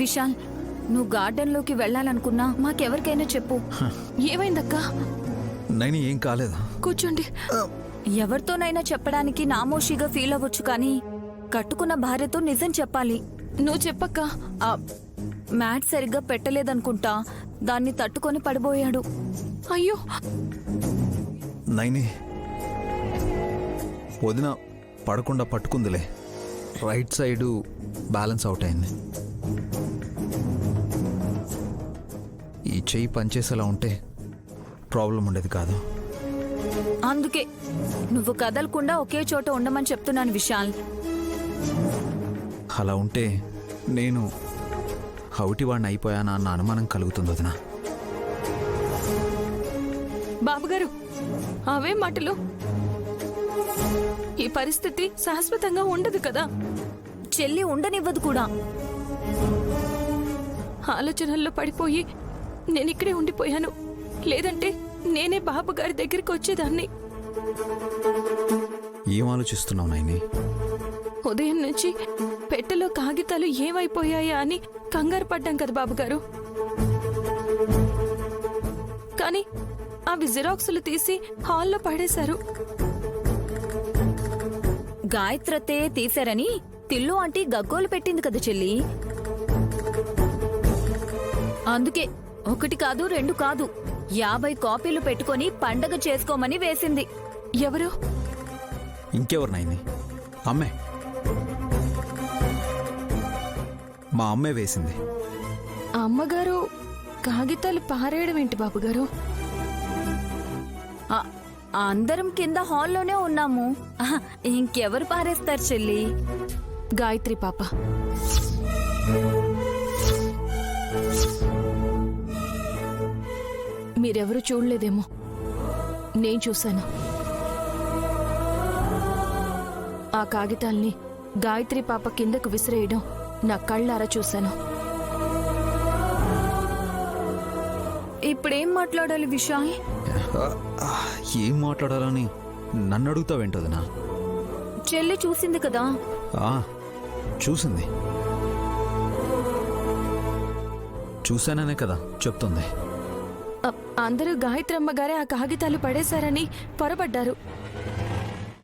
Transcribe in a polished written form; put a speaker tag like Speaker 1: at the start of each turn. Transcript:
Speaker 1: విశాల్, నువ్వు గార్డెన్లోకి వెళ్ళాలనుకున్నా మాకెవరికైనా చెప్పు.
Speaker 2: ఏమైందక్కా?
Speaker 3: నైని ఏం కాలేదు.
Speaker 2: కూర్చోండి.
Speaker 1: ఎవరితోనైనా చెప్పడానికి నామోషిగా ఫీల్ అవ్వచ్చు, కానీ కట్టుకున్న భార్యతో నిజం చెప్పాలి.
Speaker 2: నువ్వు చెప్పక్కా.
Speaker 1: మ్యాట్ సరిగ్గా పెట్టలేదనుకుంటా, దాన్ని తట్టుకొని పడిపోయాడు.
Speaker 2: అయ్యో,
Speaker 3: నైని వదిన పడకుండా పట్టుకుందిలే. రైట్ సైడు బ్యాలెన్స్ అవుట్ అయింది. ఈ చెయ్యి పనిచేసేలా ఉంటే ప్రాబ్లం ఉండేది కాదు.
Speaker 1: అందుకే నువ్వు కదలకుండా ఒకే చోట ఉండమని చెప్తున్నాను విశాల్.
Speaker 3: అలా ఉంటే నేను హౌటివాడిని అయిపోయానా అన్న అనుమానం కలుగుతుంది వదిన.
Speaker 2: బాబుగారు, అవే మాటలు. ఈ పరిస్థితి శాశ్వతంగా ఉండదు కదా.
Speaker 1: చెల్లి ఉండనివ్వదు కూడా.
Speaker 2: ఆలోచనల్లో పడిపోయి నేనిక్కడే ఉండిపోయాను. లేదంటే నేనే బాబుగారి దగ్గరికి వచ్చేదాన్ని.
Speaker 3: ఏం ఆలోచిస్తున్నావు నైని?
Speaker 2: ఉదయం నుంచి పెట్టెలో కాగితాలు ఏమైపోయాయా అని కంగారు పడ్డాం కదా బాబుగారు. కానీ అవి జిరాక్సులు తీసి హాల్లో పడేశారు.
Speaker 1: గాయత్రతే తీశారని తిల్లు ఆంటీ గగ్గోలు పెట్టింది కదా చెల్లి. అందుకే 1 కాదు 2 కాదు 50 కాపీలు పెట్టుకొని పండగ చేసుకోమని వేసింది.
Speaker 2: ఎవరు?
Speaker 3: ఇంకెవరు నైని? అమ్మే. మా అమ్మే వేసింది.
Speaker 2: అమ్మగారు కాగితాలు పారేయడం ఏంటి బాబుగారు?
Speaker 1: అందరం కింద హాల్లోనే ఉన్నాము. ఇంకెవరు పారేస్తారు చెల్లి?
Speaker 2: గాయత్రి పాప. మీరెవరూ చూడలేదేమో, నేను చూశాను. ఆ కాగితాల్ని గాయత్రి పాప కిందకు విసిరేయడం నా కళ్ళారా చూశాను.
Speaker 1: ఇప్పుడేం మాట్లాడాలి విశాల్?
Speaker 3: ఏం మాట్లాడాలని నన్ను అడుగుతావేంటోదినా?
Speaker 1: చెల్లి చూసింది కదా.
Speaker 3: చూసింది. చూశాననే కదా చెప్తుంది.
Speaker 2: అందరూ గాయత్రమ్మ గారే ఆ కాగితాలు పడేశారని పొరబడ్డారు.